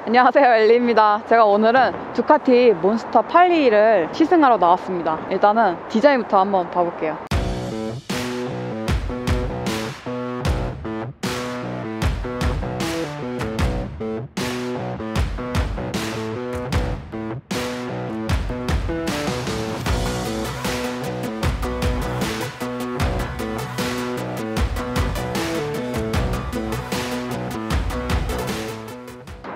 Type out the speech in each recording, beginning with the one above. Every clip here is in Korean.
안녕하세요, 엘리입니다. 제가 오늘은 두카티 몬스터 82를 시승하러 나왔습니다. 일단은 디자인부터 한번 봐볼게요.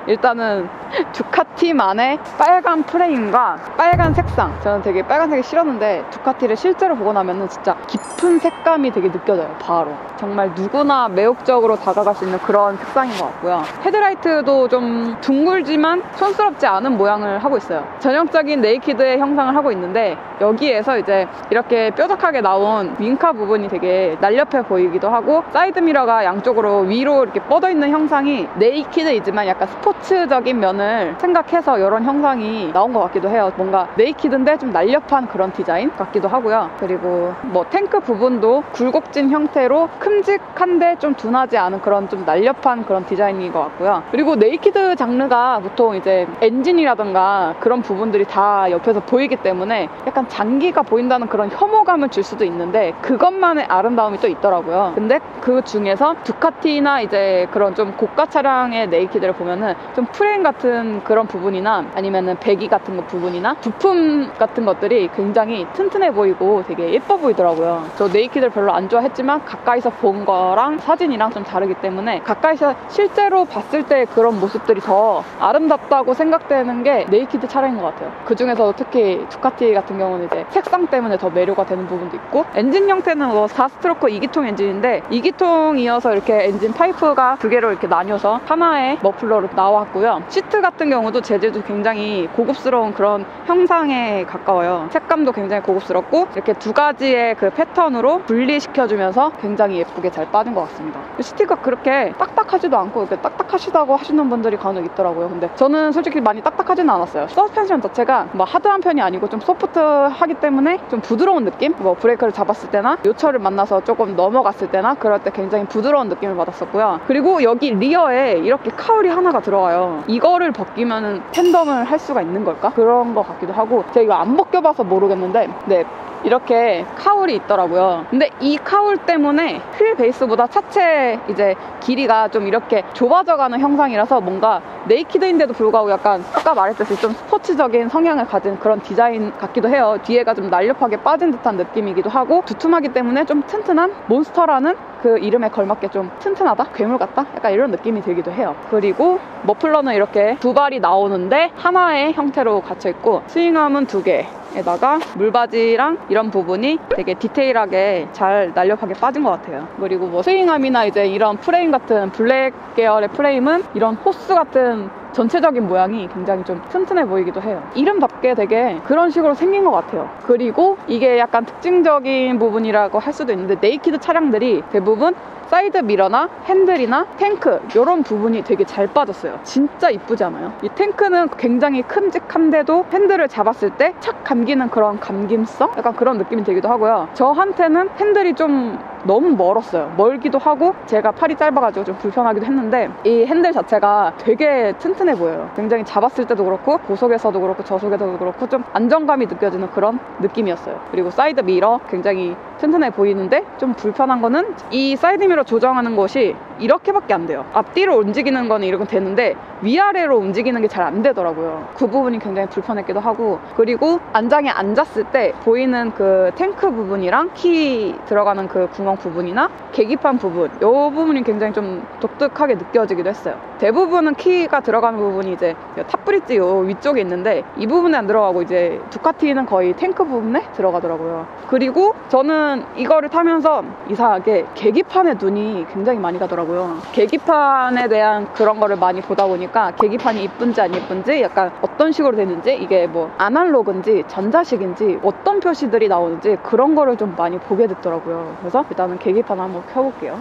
일단은 두카티만의 빨간 프레임과 빨간 색상, 저는 되게 빨간색이 싫었는데 두카티를 실제로 보고 나면은 진짜 깊은 색감이 되게 느껴져요. 바로 정말 누구나 매혹적으로 다가갈 수 있는 그런 색상인 것 같고요. 헤드라이트도 좀 둥글지만 촌스럽지 않은 모양을 하고 있어요. 전형적인 네이키드의 형상을 하고 있는데 여기에서 이제 이렇게 뾰족하게 나온 윙카 부분이 되게 날렵해 보이기도 하고, 사이드미러가 양쪽으로 위로 이렇게 뻗어 있는 형상이 네이키드이지만 약간 스포츠적인 면을 생각해서 이런 형상이 나온 것 같기도 해요. 뭔가 네이키드인데 좀 날렵한 그런 디자인 같기도 하고요. 그리고 뭐 탱크 부분도 굴곡진 형태로 큼직한데 좀 둔하지 않은 그런 좀 날렵한 그런 디자인인 것 같고요. 그리고 네이키드 장르가 보통 이제 엔진이라던가 그런 부분들이 다 옆에서 보이기 때문에 약간 장기가 보인다는 그런 혐오감을 줄 수도 있는데 그것만의 아름다움이 또 있더라고요. 근데 그 중에서 두카티나 이제 그런 좀 고가 차량의 네이키드를 보면은 좀 프레임 같은 그런 부분이나 아니면은 배기 같은 거 부분이나 부품 같은 것들이 굉장히 튼튼해 보이고 되게 예뻐 보이더라고요. 저 네이키드를 별로 안 좋아했지만 가까이서 본 거랑 사진이랑 좀 다르기 때문에 가까이서 실제로 봤을 때 그런 모습들이 더 아름답다고 생각되는 게 네이키드 차량인 것 같아요. 그 중에서 특히 두카티 같은 경우는 이제 색상 때문에 더 매료가 되는 부분도 있고, 엔진 형태는 뭐 4스트로크 2기통 엔진인데 2기통이어서 이렇게 엔진 파이프가 두 개로 이렇게 나뉘어서 하나의 머플러로 나왔고요. 시트 같은 경우도 재질도 굉장히 고급스러운 그런 형상에 가까워요. 색감도 굉장히 고급스럽고 이렇게 두 가지의 그 패턴으로 분리시켜주면서 굉장히 예쁘게 잘 빠진 것 같습니다. 시트가 그렇게 딱딱하지도 않고 이렇게 딱딱하시다고 하시는 분들이 간혹 있더라고요. 근데 저는 솔직히 많이 딱딱하지는 않았어요. 서스펜션 자체가 뭐 하드한 편이 아니고 좀 소프트하기 때문에 좀 부드러운 느낌? 뭐 브레이크를 잡았을 때나 요철을 만나서 조금 넘어갔을 때나 그럴 때 굉장히 부드러운 느낌을 받았었고요. 그리고 여기 리어에 이렇게 카울이 하나가 들어가요. 이거를 벗기면은 팬덤을 할 수가 있는 걸까? 그런 것 같기도 하고, 제가 이거 안 벗겨봐서 모르겠는데 네, 이렇게 카울이 있더라고요. 근데 이 카울 때문에 휠 베이스보다 차체 이제 길이가 좀 이렇게 좁아져가는 형상이라서 뭔가 네이키드인데도 불구하고 약간 아까 말했듯이 좀 스포츠적인 성향을 가진 그런 디자인 같기도 해요. 뒤에가 좀 날렵하게 빠진 듯한 느낌이기도 하고, 두툼하기 때문에 좀 튼튼한 몬스터라는 그 이름에 걸맞게 좀 튼튼하다? 괴물 같다? 약간 이런 느낌이 들기도 해요. 그리고 머플러는 이렇게 두 발이 나오는데 하나의 형태로 갇혀있고, 스윙암은 두 개 에다가 물바지랑 이런 부분이 되게 디테일하게 잘 날렵하게 빠진 것 같아요. 그리고 뭐 스윙암이나 이제 이런 프레임 같은 블랙 계열의 프레임은 이런 호스 같은 전체적인 모양이 굉장히 좀 튼튼해 보이기도 해요. 이름답게 되게 그런 식으로 생긴 것 같아요. 그리고 이게 약간 특징적인 부분이라고 할 수도 있는데, 네이키드 차량들이 대부분 사이드 미러나 핸들이나 탱크 이런 부분이 되게 잘 빠졌어요. 진짜 이쁘지 않아요? 이 탱크는 굉장히 큼직한데도 핸들을 잡았을 때 착 감기는 그런 감김성? 약간 그런 느낌이 들기도 하고요. 저한테는 핸들이 좀 너무 멀었어요. 멀기도 하고 제가 팔이 짧아가지고 좀 불편하기도 했는데 이 핸들 자체가 되게 튼튼해 보여요. 굉장히 잡았을 때도 그렇고 고속에서도 그렇고 저속에서도 그렇고 좀 안정감이 느껴지는 그런 느낌이었어요. 그리고 사이드 미러 굉장히 튼튼해 보이는데 좀 불편한 거는 이 사이드 미러 조정하는 것이 이렇게밖에 안 돼요. 앞뒤로 움직이는 거는 이렇게 되는데 위아래로 움직이는 게 잘 안 되더라고요. 그 부분이 굉장히 불편했기도 하고, 그리고 안장에 앉았을 때 보이는 그 탱크 부분이랑 키 들어가는 그 구멍 부분이나 계기판 부분, 이 부분이 굉장히 좀 독특하게 느껴지기도 했어요. 대부분은 키가 들어가는 부분이 이제 탑브릿지 요 위쪽에 있는데 이 부분에 안 들어가고 이제 두카티는 거의 탱크 부분에 들어가더라고요. 그리고 저는 이거를 타면서 이상하게 계기판에 눈이 굉장히 많이 가더라고요. 계기판에 대한 그런 거를 많이 보다 보니까 계기판이 이쁜지 안 이쁜지, 약간 어떤 식으로 되는지, 이게 뭐 아날로그인지 전자식인지 어떤 표시들이 나오는지 그런 거를 좀 많이 보게 됐더라고요. 그래서 일단은 계기판 한번 켜볼게요.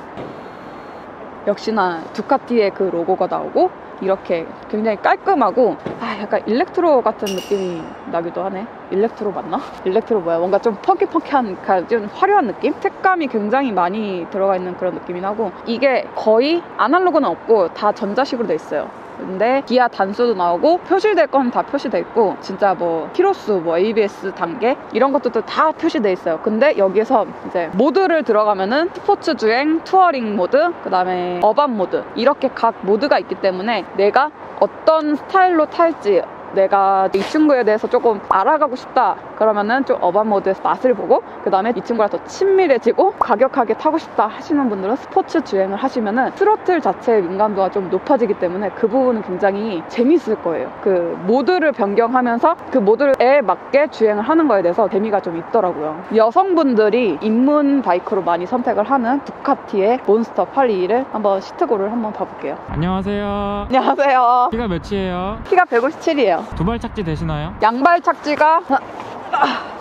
역시나 두카티의 그 로고가 나오고 이렇게 굉장히 깔끔하고, 약간 일렉트로 같은 느낌이 나기도 하네. 일렉트로 맞나? 일렉트로 뭐야? 뭔가 좀 펑키펑키한, 좀 화려한 느낌? 색감이 굉장히 많이 들어가 있는 그런 느낌이 나고, 이게 거의 아날로그는 없고 다 전자식으로 돼 있어요. 근데 기아 단수도 나오고 표시될 건 다 표시돼 있고 진짜 뭐 키로수, 뭐 ABS 단계 이런 것들도 다 표시돼 있어요. 근데 여기서 이제 모드를 들어가면은 스포츠 주행, 투어링 모드, 그 다음에 어반 모드 이렇게 각 모드가 있기 때문에 내가 어떤 스타일로 탈지 내가 이 친구에 대해서 조금 알아가고 싶다 그러면은 좀 어반 모드에서 맛을 보고 그 다음에 이 친구랑 더 친밀해지고 과격하게 타고 싶다 하시는 분들은 스포츠 주행을 하시면은 트로틀 자체의 민감도가 좀 높아지기 때문에 그 부분은 굉장히 재밌을 거예요. 그 모드를 변경하면서 그 모드에 맞게 주행을 하는 거에 대해서 재미가 좀 있더라고요. 여성분들이 입문 바이크로 많이 선택을 하는 두카티의 몬스터 822를 한번 시트고를 한번 봐볼게요. 안녕하세요. 안녕하세요. 키가 몇이에요? 키가 157이에요. 두발 착지 되시나요? 양발 착지가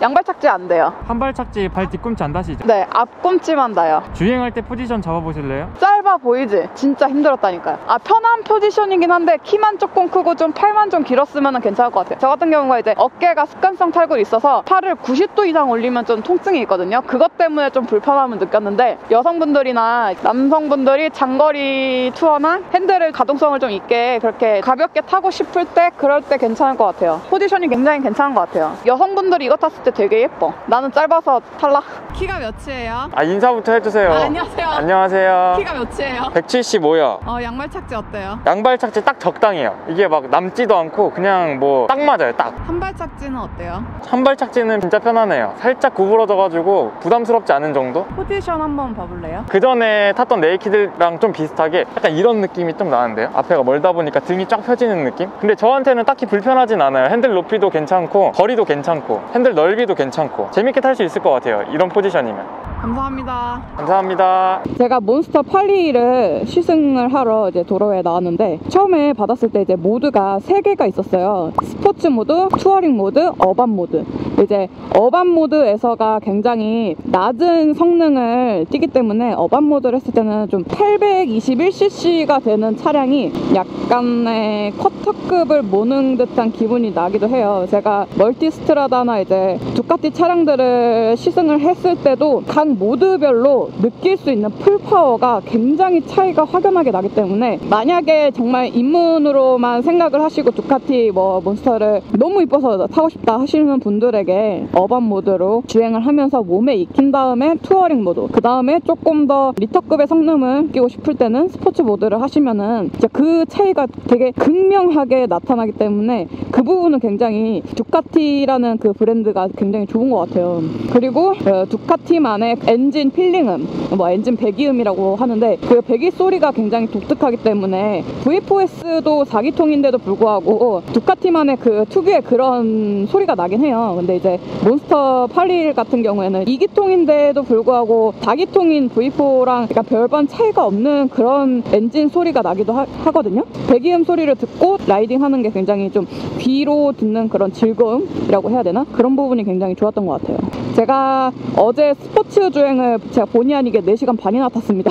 양발 착지 안 돼요. 한발 착지 발 뒤꿈치 안 다시죠? 네, 앞꿈치만 닿아요. 주행할 때 포지션 잡아보실래요? 짧아 보이지? 진짜 힘들었다니까요. 편한 포지션이긴 한데 키만 조금 크고 좀 팔만 좀 길었으면 괜찮을 것 같아요. 저 같은 경우가 이제 어깨가 습관성 탈골이 있어서 팔을 90도 이상 올리면 좀 통증이 있거든요. 그것 때문에 좀 불편함을 느꼈는데 여성분들이나 남성분들이 장거리 투어나 핸들을 가동성을 좀 있게 그렇게 가볍게 타고 싶을 때 그럴 때 괜찮을 것 같아요. 포지션이 굉장히 괜찮은 것 같아요. 여성분들이 이거 탔을 때 되게 예뻐. 나는 짧아서 탈락. 키가 몇이에요? 인사부터 해주세요. 안녕하세요. 안녕하세요. 키가 몇이에요? 175요. 양말 착지 어때요? 양발 착지 딱 적당해요. 이게 막 남지도 않고 그냥 뭐 딱 맞아요. 딱. 한발 착지는 어때요? 한발 착지는 진짜 편하네요. 살짝 구부러져가지고 부담스럽지 않은 정도? 포지션 한번 봐볼래요? 그 전에 탔던 네이키드랑 좀 비슷하게 약간 이런 느낌이 좀 나는데요. 앞에가 멀다 보니까 등이 쫙 펴지는 느낌? 근데 저한테는 딱히 불편하진 않아요. 핸들 높이도 괜찮고 거리도 괜찮고 핸들 넓이도 괜찮고 재밌게 탈 수 있을 것 같아요. 이런 포지션이면. 감사합니다. 감사합니다. 제가 몬스터 821을 시승을 하러 이제 도로에 나왔는데 처음에 받았을 때 이제 모드가 3개가 있었어요. 스포츠 모드, 투어링 모드, 어반 모드. 이제 어반 모드에서가 굉장히 낮은 성능을 띠기 때문에 어반 모드를 했을 때는 좀 821cc가 되는 차량이 약간의 쿼터급을 모는 듯한 기분이 나기도 해요. 제가 멀티스트라다나 이제 두카티 차량들을 시승을 했을 때도 각 모드별로 느낄 수 있는 풀파워가 굉장히 차이가 확연하게 나기 때문에 만약에 정말 입문으로만 생각을 하시고 두카티 몬스터를 너무 이뻐서 타고 싶다 하시는 분들에게 어반 모드로 주행을 하면서 몸에 익힌 다음에 투어링 모드, 그 다음에 조금 더 리터급의 성능을 끼고 싶을 때는 스포츠 모드를 하시면은 진짜 그 차이가 되게 극명하게 나타나기 때문에 그 부분은 굉장히 두카티라는 그 브랜드가 굉장히 좋은 것 같아요. 그리고 두카티만의 엔진 필링음, 엔진 배기음이라고 하는데 그 배기 소리가 굉장히 독특하기 때문에 V4S도 4기통인데도 불구하고 두카티만의 그 특유의 그런 소리가 나긴 해요. 근데 이제 몬스터 821 같은 경우에는 2기통인데도 불구하고 4기통인 V4랑 그러니까 별반 차이가 없는 그런 엔진 소리가 나기도 하거든요. 배기음 소리를 듣고 라이딩하는 게 굉장히 좀 귀로 듣는 그런 즐거움이라고 해야 되나? 그런 부분이 굉장히 좋았던 것 같아요. 제가 어제 스포츠 주행을 제가 본의 아니게 4시간 반이나 탔습니다.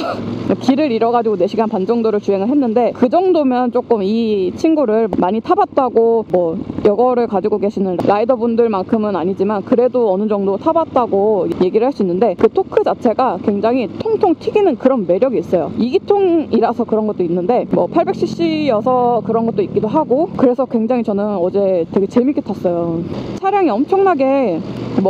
길을 잃어가지고 4시간 반 정도를 주행을 했는데 그 정도면 조금 이 친구를 많이 타봤다고 이거를 가지고 계시는 라이더분들만큼은 아니지만 그래도 어느 정도 타봤다고 얘기를 할 수 있는데 그 토크 자체가 굉장히 통통 튀기는 그런 매력이 있어요. 2기통이라서 그런 것도 있는데 800cc여서 그런 것도 있기도 하고 그래서 굉장히 저는 어제 되게 재밌게 탔어요. 차량이 엄청나게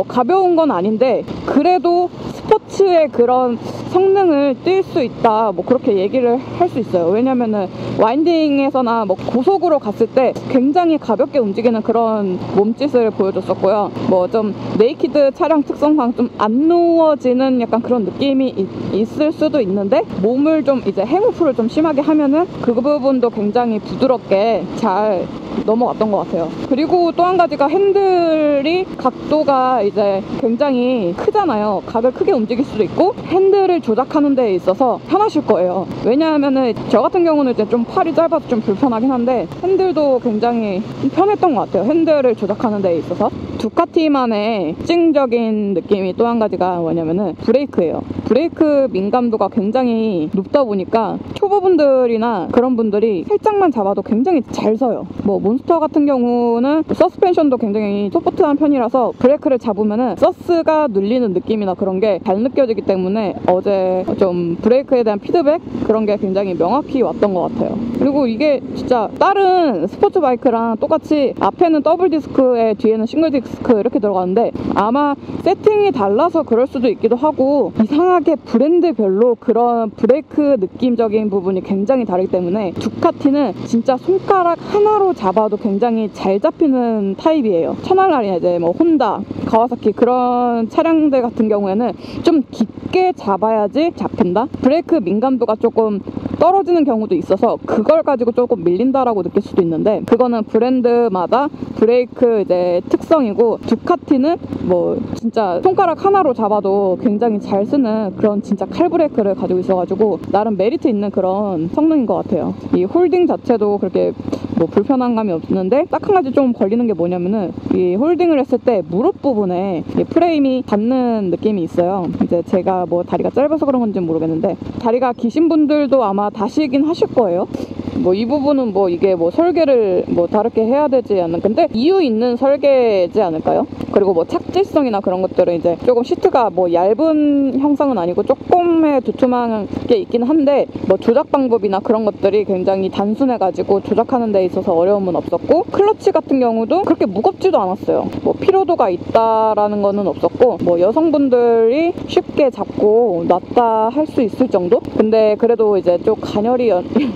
가벼운 건 아닌데 그래도 스포츠의 그런 성능을 뛸 수 있다 그렇게 얘기를 할 수 있어요. 왜냐면은 와인딩에서나 고속으로 갔을 때 굉장히 가볍게 움직이는 그런 몸짓을 보여줬었고요. 좀 네이키드 차량 특성상 좀 안 누워지는 약간 그런 느낌이 있을 수도 있는데 몸을 좀 이제 행오프를 좀 심하게 하면은 그 부분도 굉장히 부드럽게 잘 넘어갔던 것 같아요. 그리고 또 한 가지가 핸들이 각도가 이제 굉장히 크잖아요. 각을 크게 움직일 수도 있고 핸들을 조작하는 데 있어서 편하실 거예요. 왜냐하면은 저 같은 경우는 이제 좀 팔이 짧아서 좀 불편하긴 한데 핸들도 굉장히 편했던 것 같아요. 핸들을 조작하는 데 있어서 두카티만의 특징적인 느낌이 또 한 가지가 뭐냐면은 브레이크예요. 브레이크 민감도가 굉장히 높다 보니까 초보분들이나 그런 분들이 살짝만 잡아도 굉장히 잘 서요. 뭐 몬스터 같은 경우는 서스펜션도 굉장히 소프트한 편이라서 브레이크를 잡으면은 서스가 눌리는 느낌이나 그런 게 잘 느껴지기 때문에 어제 좀 브레이크에 대한 피드백 그런 게 굉장히 명확히 왔던 것 같아요. 그리고 이게 진짜 다른 스포츠 바이크랑 똑같이 앞에는 더블 디스크에 뒤에는 싱글 디스크 이렇게 들어가는데 아마 세팅이 달라서 그럴 수도 있기도 하고 이상하게 브랜드별로 그런 브레이크 느낌적인 부분이 굉장히 다르기 때문에 두카티는 진짜 손가락 하나로 잡아도 굉장히 잘 잡히는 타입이에요. 차날날이나 이제 뭐 혼다, 가와사키 그런 차량들 같은 경우에는 좀 깊게 잡아야지 잡힌다? 브레이크 민감도가 조금 떨어지는 경우도 있어서 그걸 가지고 조금 밀린다라고 느낄 수도 있는데 그거는 브랜드마다 브레이크 이제 특성이고 두카티는 뭐 진짜 손가락 하나로 잡아도 굉장히 잘 쓰는 그런 진짜 칼 브레이크를 가지고 있어가지고 나름 메리트 있는 그런 성능인 것 같아요. 이 홀딩 자체도 그렇게 뭐 불편한 감이 없는데 딱 한 가지 좀 걸리는 게 뭐냐면은 이 홀딩을 했을 때 무릎 부분에 이 프레임이 닿는 느낌이 있어요. 이제 제가 뭐 다리가 짧아서 그런 건지 모르겠는데 다리가 기신 분들도 아마 다시긴 하실 거예요. 뭐 이 부분은 뭐 이게 뭐 설계를 뭐 다르게 해야 되지 않는 근데 이유 있는 설계지 않을까요? 그리고 뭐 착지성이나 그런 것들은 이제 조금 시트가 뭐 얇은 형상은 아니고 조금의 두툼한 게 있긴 한데 뭐 조작 방법이나 그런 것들이 굉장히 단순해가지고 조작하는 데 있어서 어려움은 없었고 클러치 같은 경우도 그렇게 무겁지도 않았어요. 뭐 피로도가 있다라는 거는 없었고 뭐 여성분들이 쉽게 잡고 놨다 할 수 있을 정도? 근데 그래도 이제 좀 가녀리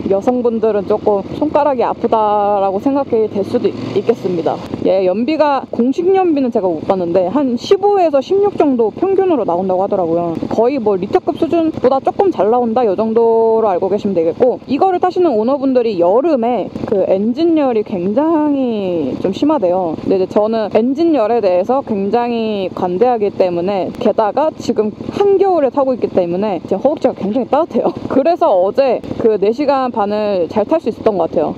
여성분들은 조금 손가락이 아프다라고 생각이 될 수도 있겠습니다. 예, 연비가 공식 연비는 제가 못 봤는데 한 15에서 16 정도 평균으로 나온다고 하더라고요. 거의 뭐 리터급 수준보다 조금 잘 나온다 이 정도로 알고 계시면 되겠고 이거를 타시는 오너분들이 여름에 그 엔진열이 굉장히 좀 심하대요. 근데 이제 저는 엔진열에 대해서 굉장히 관대하기 때문에 게다가 지금 한겨울에 타고 있기 때문에 제 허벅지가 굉장히 따뜻해요. 그래서 어제 그 4시간 반을 잘 탈 수 있었던 것 같아요.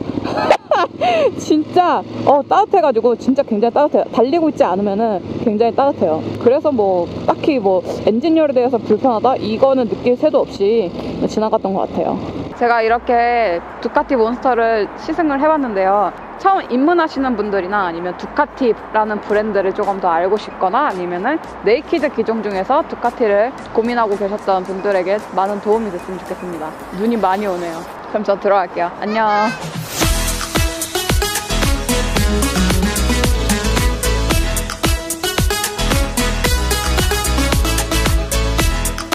진짜 따뜻해가지고 진짜 굉장히 따뜻해요. 달리고 있지 않으면은 굉장히 따뜻해요. 그래서 뭐 딱히 뭐 엔진열에 대해서 불편하다 이거는 느낄 새도 없이 지나갔던 것 같아요. 제가 이렇게 두카티 몬스터를 시승을 해봤는데요. 처음 입문하시는 분들이나 아니면 두카티라는 브랜드를 조금 더 알고 싶거나 아니면은 네이키드 기종 중에서 두카티를 고민하고 계셨던 분들에게 많은 도움이 됐으면 좋겠습니다. 눈이 많이 오네요. 그럼 저 들어갈게요. 안녕.